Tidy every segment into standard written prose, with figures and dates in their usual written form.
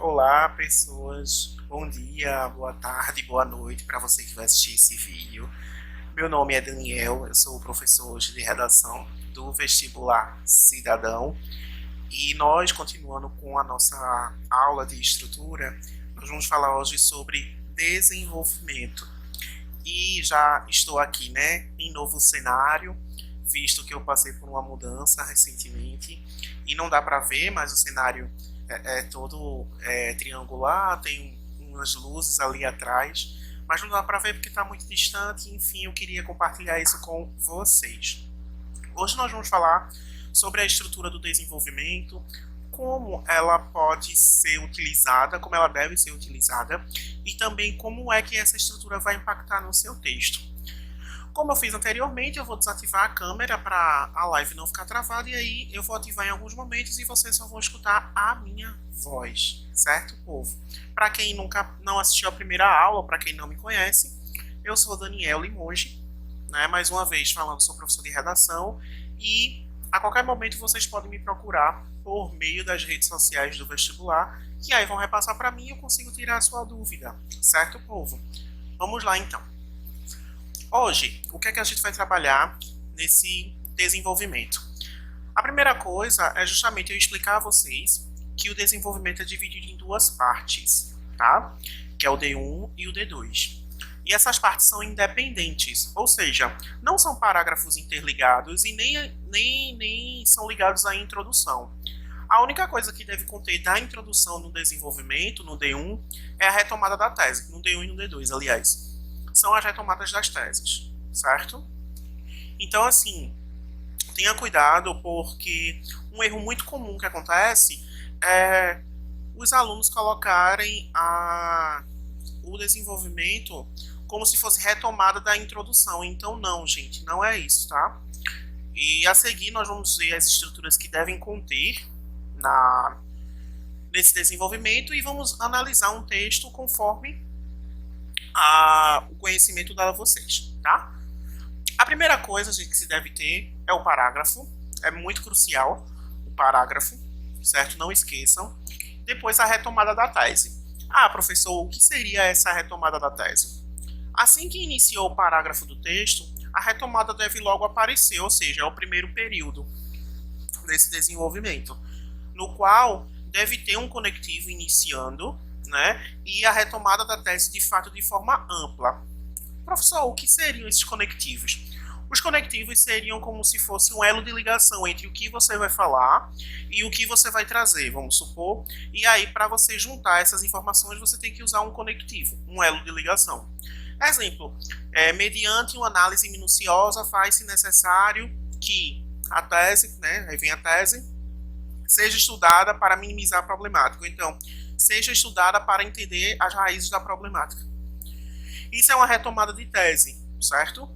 Olá, pessoas. Bom dia, boa tarde, boa noite para você que vai assistir esse vídeo. Meu nome é Daniel, eu sou o professor hoje de redação do Vestibular Cidadão e nós, continuando com a nossa aula de estrutura, nós vamos falar hoje sobre desenvolvimento. E já estou aqui, em novo cenário, visto que eu passei por uma mudança recentemente e não dá para ver, mas o cenário é todo triangular, tem umas luzes ali atrás, mas não dá para ver porque está muito distante. Enfim, eu queria compartilhar isso com vocês. Hoje nós vamos falar sobre a estrutura do desenvolvimento, como ela pode ser utilizada, como ela deve ser utilizada e também como é que essa estrutura vai impactar no seu texto. Como eu fiz anteriormente, eu vou desativar a câmera para a live não ficar travada e aí eu vou ativar em alguns momentos e vocês só vão escutar a minha voz, certo, povo? Para quem nunca não assistiu a primeira aula, para quem não me conhece, eu sou Daniel Limonge, mais uma vez falando, sou professor de redação e a qualquer momento vocês podem me procurar por meio das redes sociais do vestibular, que aí vão repassar para mim e eu consigo tirar a sua dúvida, certo, povo? Vamos lá então. Hoje, o que é que a gente vai trabalhar nesse desenvolvimento? A primeira coisa é justamente eu explicar a vocês que o desenvolvimento é dividido em duas partes, tá? Que é o D1 e o D2. E essas partes são independentes, ou seja, não são parágrafos interligados e nem são ligados à introdução. A única coisa que deve conter da introdução no desenvolvimento, no D1, é a retomada da tese, no D1 e no D2, aliás. São as retomadas das teses, certo? Então, assim, tenha cuidado, porque um erro muito comum que acontece é os alunos colocarem o desenvolvimento como se fosse retomada da introdução. Então, não, gente, não é isso, tá? E a seguir, nós vamos ver as estruturas que devem conter nesse desenvolvimento e vamos analisar um texto conforme o conhecimento dado a vocês, tá? A primeira coisa, gente, que se deve ter é o parágrafo. É muito crucial o parágrafo, certo? Não esqueçam. Depois a retomada da tese. Ah, professor, o que seria essa retomada da tese? Assim que iniciou o parágrafo do texto, a retomada deve logo aparecer, ou seja, é o primeiro período desse desenvolvimento, no qual deve ter um conectivo iniciando, e a retomada da tese de fato de forma ampla. Professor, o que seriam esses conectivos? Os conectivos seriam como se fosse um elo de ligação entre o que você vai falar e o que você vai trazer, vamos supor. E aí, para você juntar essas informações, você tem que usar um conectivo, um elo de ligação. Exemplo, mediante uma análise minuciosa, faz-se necessário que a tese, aí vem a tese, seja estudada para minimizar a problemática. Então, seja estudada para entender as raízes da problemática. Isso é uma retomada de tese, certo?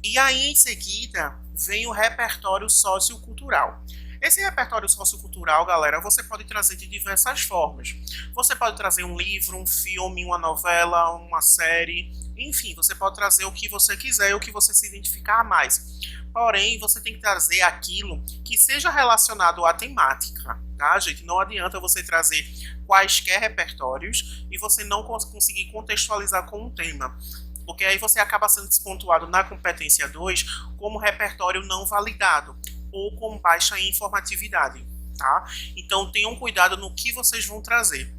E aí, em seguida, vem o repertório sociocultural. Esse repertório sociocultural, galera, você pode trazer de diversas formas. Você pode trazer um livro, um filme, uma novela, uma série, enfim, você pode trazer o que você quiser e o que você se identificar mais. Porém, você tem que trazer aquilo que seja relacionado à temática, tá, gente? Não adianta você trazer quaisquer repertórios e você não conseguir contextualizar com um tema, porque aí você acaba sendo despontuado na competência 2 como repertório não validado ou com baixa informatividade, tá? Então tenham cuidado no que vocês vão trazer.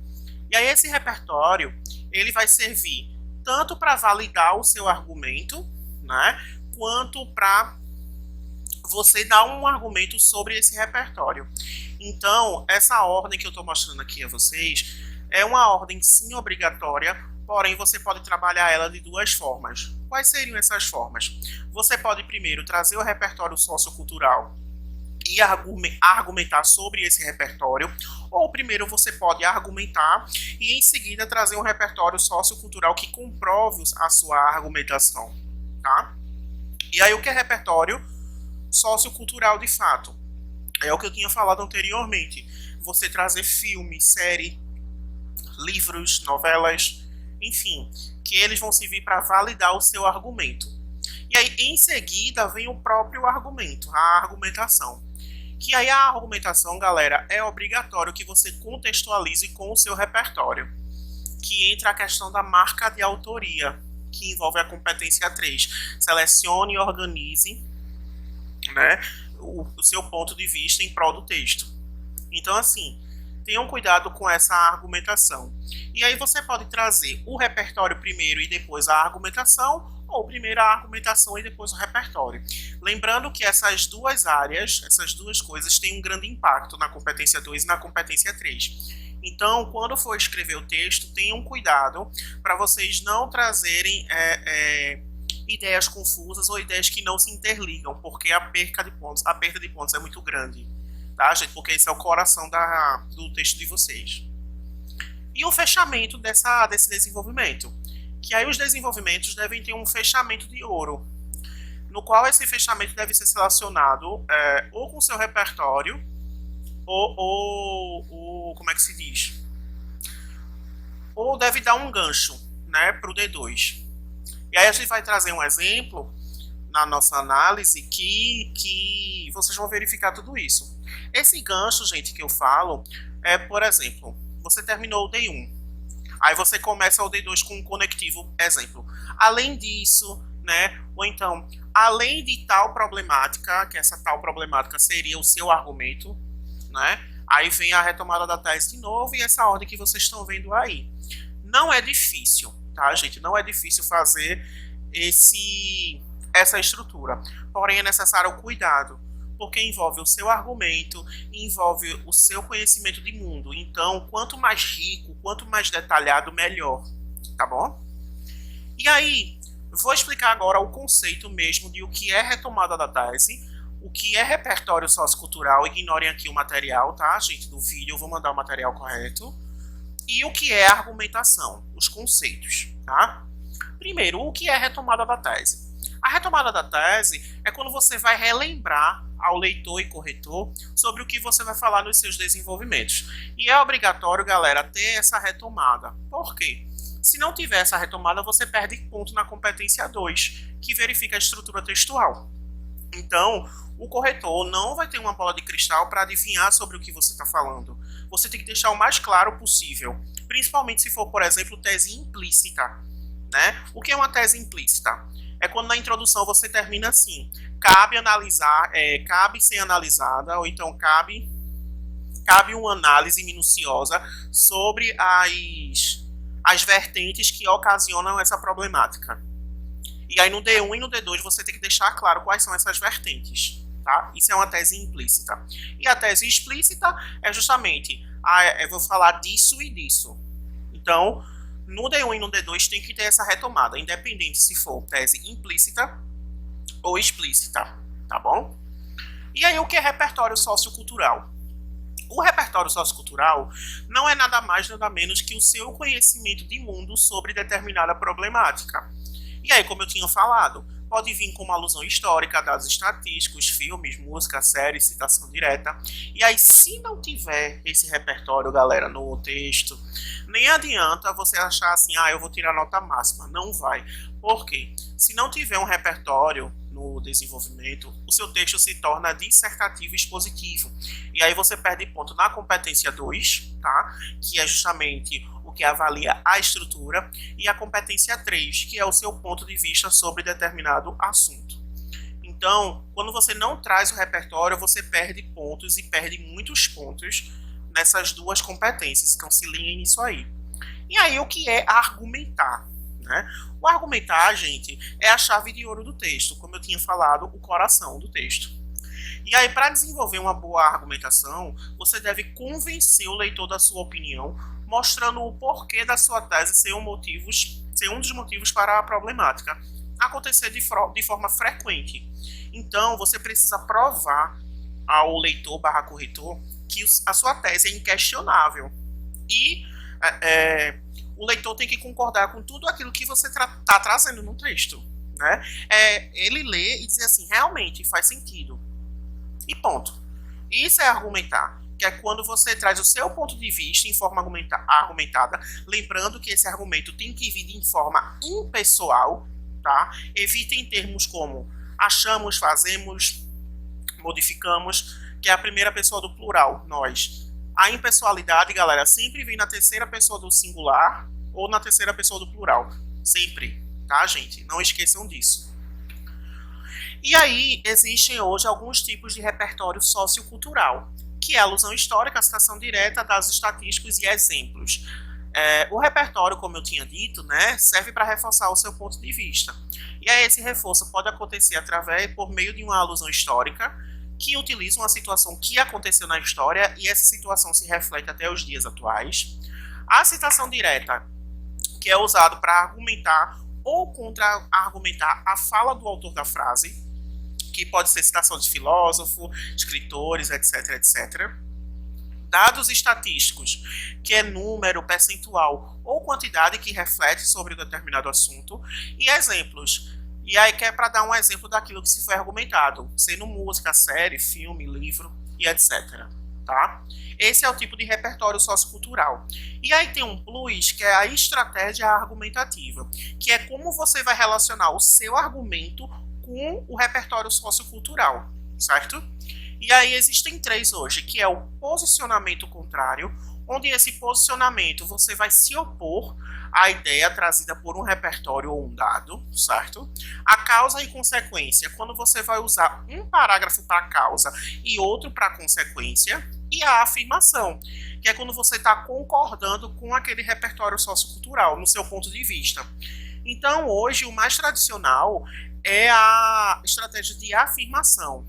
E aí esse repertório, ele vai servir tanto para validar o seu argumento, quanto para você dar um argumento sobre esse repertório. Então, essa ordem que eu estou mostrando aqui a vocês é uma ordem sim obrigatória, porém você pode trabalhar ela de duas formas. Quais seriam essas formas? Você pode primeiro trazer o repertório sociocultural e argumentar sobre esse repertório, ou primeiro você pode argumentar e em seguida trazer um repertório sociocultural que comprove a sua argumentação, tá? E aí o que é repertório sociocultural de fato? É o que eu tinha falado anteriormente. Você trazer filme, série, livros, novelas, enfim, que eles vão servir para validar o seu argumento. E aí, em seguida, vem o próprio argumento, a argumentação. Que aí a argumentação, galera, é obrigatório que você contextualize com o seu repertório, que entra a questão da marca de autoria, que envolve a competência 3. Selecione e organize, né, o seu ponto de vista em prol do texto. Então, assim, tenham cuidado com essa argumentação. E aí você pode trazer o repertório primeiro e depois a argumentação, ou primeiro a argumentação e depois o repertório. Lembrando que essas duas áreas, essas duas coisas, têm um grande impacto na competência 2 e na competência 3. Então, quando for escrever o texto, tenham cuidado para vocês não trazerem ideias confusas ou ideias que não se interligam, porque a perda de pontos é muito grande, tá, gente? Porque esse é o coração do texto de vocês. E o fechamento desse desenvolvimento, que aí os desenvolvimentos devem ter um fechamento de ouro, no qual esse fechamento deve ser selecionado ou com seu repertório, ou como é que se diz? Ou deve dar um gancho, né, para o D2. E aí a gente vai trazer um exemplo na nossa análise que vocês vão verificar tudo isso. Esse gancho, gente, que eu falo, por exemplo, você terminou o D1, aí você começa o D2 com um conectivo, exemplo. Além disso, né, ou então, além de tal problemática, que essa tal problemática seria o seu argumento, né, aí vem a retomada da tese de novo e essa ordem que vocês estão vendo aí. Não é difícil, tá, gente? Não é difícil fazer essa estrutura, porém é necessário o cuidado, porque envolve o seu argumento, envolve o seu conhecimento de mundo. Então, quanto mais rico, quanto mais detalhado, melhor, tá bom? E aí, vou explicar agora o conceito mesmo de o que é retomada da tese, o que é repertório sociocultural. Ignorem aqui o material, tá, gente, do vídeo, eu vou mandar o material correto. E o que é argumentação, os conceitos, tá? Primeiro, o que é retomada da tese? A retomada da tese é quando você vai relembrar ao leitor e corretor sobre o que você vai falar nos seus desenvolvimentos. E é obrigatório, galera, ter essa retomada. Por quê? Se não tiver essa retomada, você perde ponto na competência 2, que verifica a estrutura textual. Então, o corretor não vai ter uma bola de cristal para adivinhar sobre o que você está falando. Você tem que deixar o mais claro possível, principalmente se for, por exemplo, tese implícita, né? O que é uma tese implícita? É quando na introdução você termina assim: cabe analisar, cabe ser analisada, ou então cabe uma análise minuciosa sobre as vertentes que ocasionam essa problemática. E aí no D1 e no D2 você tem que deixar claro quais são essas vertentes, tá? Isso é uma tese implícita. E a tese explícita é justamente, eu vou falar disso e disso. Então, no D1 e no D2 tem que ter essa retomada, independente se for tese implícita ou explícita, tá bom? E aí o que é repertório sociocultural? O repertório sociocultural não é nada mais nada menos que o seu conhecimento de mundo sobre determinada problemática. E aí, como eu tinha falado, pode vir como alusão histórica, dados estatísticos, filmes, música, séries, citação direta. E aí, se não tiver esse repertório, galera, no texto, nem adianta você achar assim, eu vou tirar nota máxima. Não vai. Por quê? Se não tiver um repertório no desenvolvimento, o seu texto se torna dissertativo e expositivo. E aí você perde ponto na competência 2, tá? Que é justamente o que avalia a estrutura, e a competência 3, que é o seu ponto de vista sobre determinado assunto. Então, quando você não traz o repertório, você perde pontos, e perde muitos pontos nessas duas competências. Então, se liguem nisso aí. E aí, o que é argumentar? Né? O argumentar, gente, é a chave de ouro do texto, como eu tinha falado, o coração do texto. E aí, para desenvolver uma boa argumentação, você deve convencer o leitor da sua opinião, mostrando o porquê da sua tese ser um dos motivos para a problemática acontecer de forma frequente. Então, você precisa provar ao leitor/corretor que a sua tese é inquestionável. E o leitor tem que concordar com tudo aquilo que você está trazendo no texto. Né? Ele lê e dizer assim, realmente faz sentido. E ponto. Isso é argumentar, que é quando você traz o seu ponto de vista em forma argumentada, lembrando que esse argumento tem que vir em forma impessoal, tá? Evitem termos como achamos, fazemos, modificamos, que é a primeira pessoa do plural, nós. A impessoalidade, galera, sempre vem na terceira pessoa do singular ou na terceira pessoa do plural. Sempre, tá, gente? Não esqueçam disso. E aí, existem hoje alguns tipos de repertório sociocultural, que é a alusão histórica, a citação direta, dados estatísticos e exemplos. O repertório, como eu tinha dito, né, serve para reforçar o seu ponto de vista. E aí esse reforço pode acontecer por meio de uma alusão histórica, que utiliza uma situação que aconteceu na história e essa situação se reflete até os dias atuais. A citação direta, que é usado para argumentar ou contra-argumentar a fala do autor da frase, que pode ser citação de filósofo, escritores, etc, etc. Dados estatísticos, que é número, percentual ou quantidade que reflete sobre um determinado assunto, e exemplos. E aí que é para dar um exemplo daquilo que se foi argumentado, sendo música, série, filme, livro e etc. Tá? Esse é o tipo de repertório sociocultural. E aí tem um plus, que é a estratégia argumentativa, que é como você vai relacionar o seu argumento com o repertório sociocultural, certo? E aí existem 3 hoje, que é o posicionamento contrário, onde esse posicionamento você vai se opor à ideia trazida por um repertório ou um dado, certo? A causa e consequência, quando você vai usar um parágrafo para a causa e outro para a consequência, e a afirmação, que é quando você está concordando com aquele repertório sociocultural, no seu ponto de vista. Então, hoje, o mais tradicional é a estratégia de afirmação.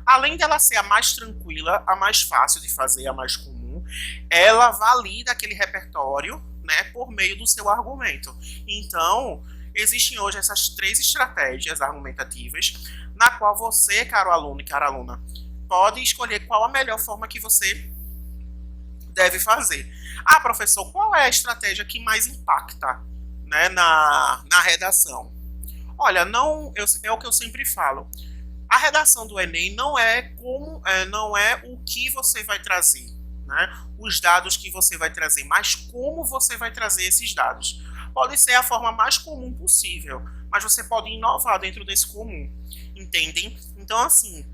Além dela ser a mais tranquila, a mais fácil de fazer, a mais comum, ela valida aquele repertório, né, por meio do seu argumento. Então, existem hoje essas 3 estratégias argumentativas, na qual você, caro aluno e cara aluna, pode escolher qual a melhor forma que você deve fazer. Ah, professor, qual é a estratégia que mais impacta, né, na redação? Olha, é o que eu sempre falo. A redação do Enem não é o que você vai trazer, né? Os dados que você vai trazer, mas como você vai trazer esses dados. Pode ser a forma mais comum possível, mas você pode inovar dentro desse comum, entendem? Então, assim,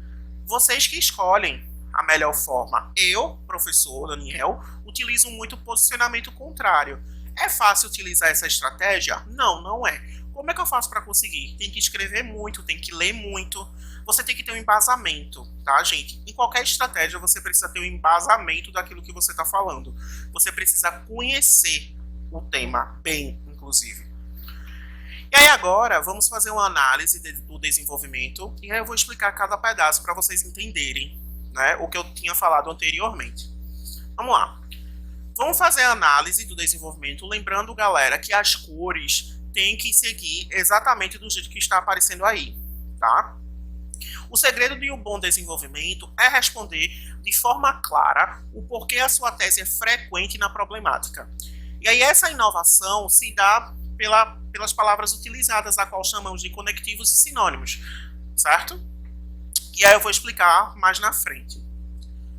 vocês que escolhem a melhor forma. Eu, professor Daniel, utilizo muito posicionamento contrário. É fácil utilizar essa estratégia? Não, não é. Como é que eu faço para conseguir? Tem que escrever muito, tem que ler muito. Você tem que ter um embasamento, tá, gente? Em qualquer estratégia, você precisa ter um embasamento daquilo que você está falando. Você precisa conhecer o tema bem, inclusive. E aí agora, vamos fazer uma análise do desenvolvimento. E aí eu vou explicar cada pedaço para vocês entenderem, né, o que eu tinha falado anteriormente. Vamos lá. Vamos fazer a análise do desenvolvimento, lembrando, galera, que as cores têm que seguir exatamente do jeito que está aparecendo aí, tá? O segredo de um bom desenvolvimento é responder de forma clara o porquê a sua tese é frequente na problemática. E aí essa inovação se dá pelas palavras utilizadas, a qual chamamos de conectivos e sinônimos, certo? E aí eu vou explicar mais na frente.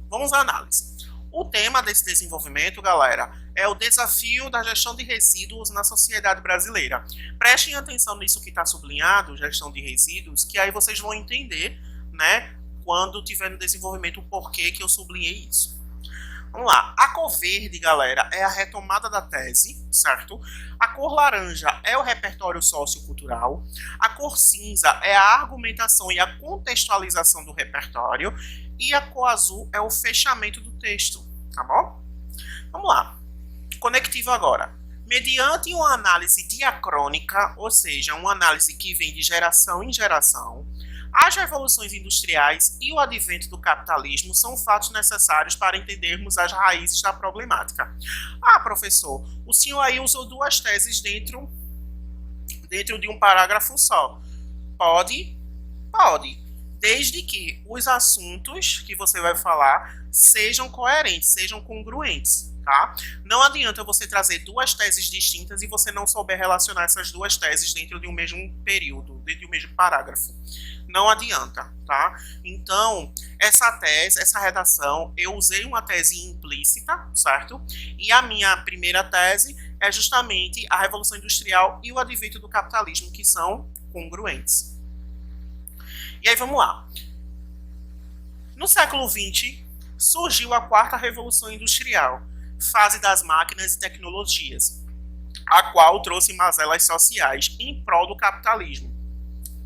Vamos à análise. O tema desse desenvolvimento, galera, é o desafio da gestão de resíduos na sociedade brasileira. Prestem atenção nisso que está sublinhado, gestão de resíduos, que aí vocês vão entender, né, quando tiver no desenvolvimento o porquê que eu sublinhei isso. Vamos lá. A cor verde, galera, é a retomada da tese, certo? A cor laranja é o repertório sociocultural. A cor cinza é a argumentação e a contextualização do repertório. E a cor azul é o fechamento do texto, tá bom? Vamos lá. Conectivo agora. Mediante uma análise diacrônica, ou seja, uma análise que vem de geração em geração, as revoluções industriais e o advento do capitalismo são fatos necessários para entendermos as raízes da problemática. Ah, professor, o senhor aí usou 2 teses dentro de um parágrafo só. Pode? Pode. Desde que os assuntos que você vai falar sejam coerentes, sejam congruentes, tá? Não adianta você trazer 2 teses distintas e você não souber relacionar essas 2 teses dentro de um mesmo período, dentro de um mesmo parágrafo. Não adianta, tá? Então, essa redação, eu usei uma tese implícita, certo? E a minha primeira tese é justamente a Revolução Industrial e o advento do capitalismo, que são congruentes. E aí, vamos lá. No século XX, surgiu a quarta revolução industrial, fase das máquinas e tecnologias, a qual trouxe mazelas sociais em prol do capitalismo,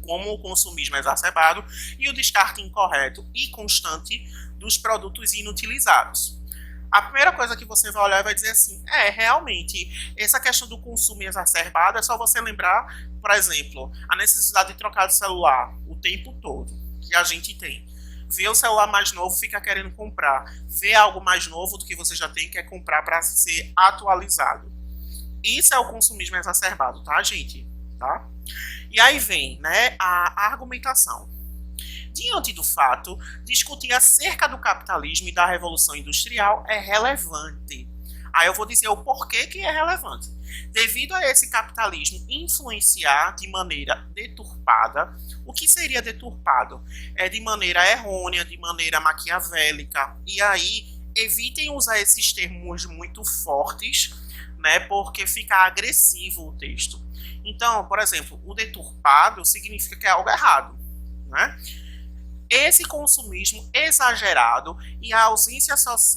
como o consumismo exacerbado e o descarte incorreto e constante dos produtos inutilizados. A primeira coisa que você vai olhar e vai dizer assim, realmente, essa questão do consumo exacerbado é só você lembrar, por exemplo, a necessidade de trocar de celular o tempo todo, que a gente tem. Vê o celular mais novo, fica querendo comprar. Vê algo mais novo do que você já tem, quer comprar para ser atualizado. Isso é o consumismo exacerbado, tá, gente? Tá? E aí vem, né, a argumentação. Diante do fato, discutir acerca do capitalismo e da revolução industrial é relevante. Aí eu vou dizer o porquê que é relevante. Devido a esse capitalismo influenciar de maneira deturpada, o que seria deturpado? É de maneira errônea, de maneira maquiavélica. E aí, evitem usar esses termos muito fortes, né, porque fica agressivo o texto. Então, por exemplo, o deturpado significa que é algo errado, né? Esse consumismo exagerado e a ausência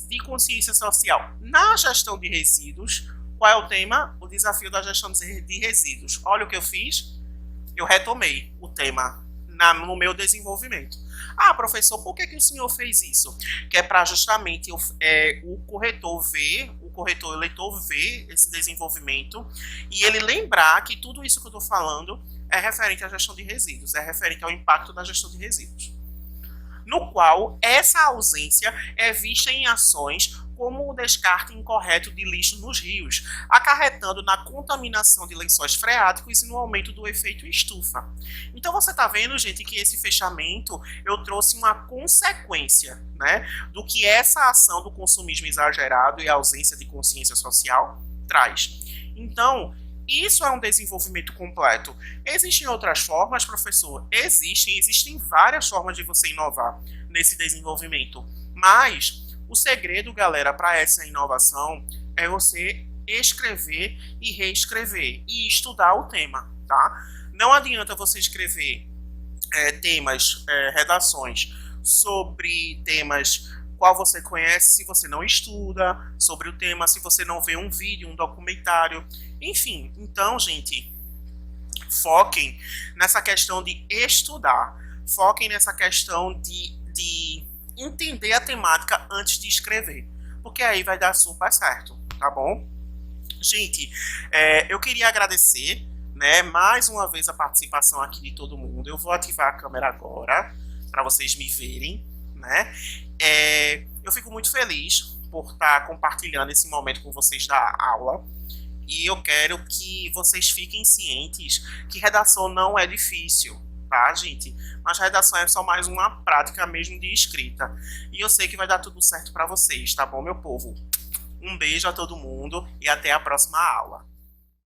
de consciência social na gestão de resíduos. Qual é o tema? O desafio da gestão de resíduos. Olha o que eu fiz. Eu retomei o tema no meu desenvolvimento. Ah, professor, por que o senhor fez isso? Que é para justamente o corretor o leitor ver esse desenvolvimento e ele lembrar que tudo isso que eu estou falando é referente à gestão de resíduos, é referente ao impacto da gestão de resíduos, no qual essa ausência é vista em ações como o descarte incorreto de lixo nos rios, acarretando na contaminação de lençóis freáticos e no aumento do efeito estufa. Então você está vendo, gente, que esse fechamento eu trouxe uma consequência, né, do que essa ação do consumismo exagerado e a ausência de consciência social traz. Então, isso é um desenvolvimento completo. Existem outras formas, professor? Existem várias formas de você inovar nesse desenvolvimento. Mas o segredo, galera, para essa inovação é você escrever e reescrever e estudar o tema, tá? Não adianta você escrever redações sobre temas qual você conhece se você não estuda sobre o tema, se você não vê um vídeo, um documentário, enfim. Então, gente, foquem nessa questão de estudar, foquem nessa questão de entender a temática antes de escrever, porque aí vai dar super certo, tá bom? Gente, eu queria agradecer, né, mais uma vez a participação aqui de todo mundo. Eu vou ativar a câmera agora para vocês me verem, né? Eu fico muito feliz por estar compartilhando esse momento com vocês da aula e eu quero que vocês fiquem cientes que redação não é difícil, tá, gente? Mas redação é só mais uma prática mesmo de escrita e eu sei que vai dar tudo certo para vocês, tá bom, meu povo? Um beijo a todo mundo e até a próxima aula.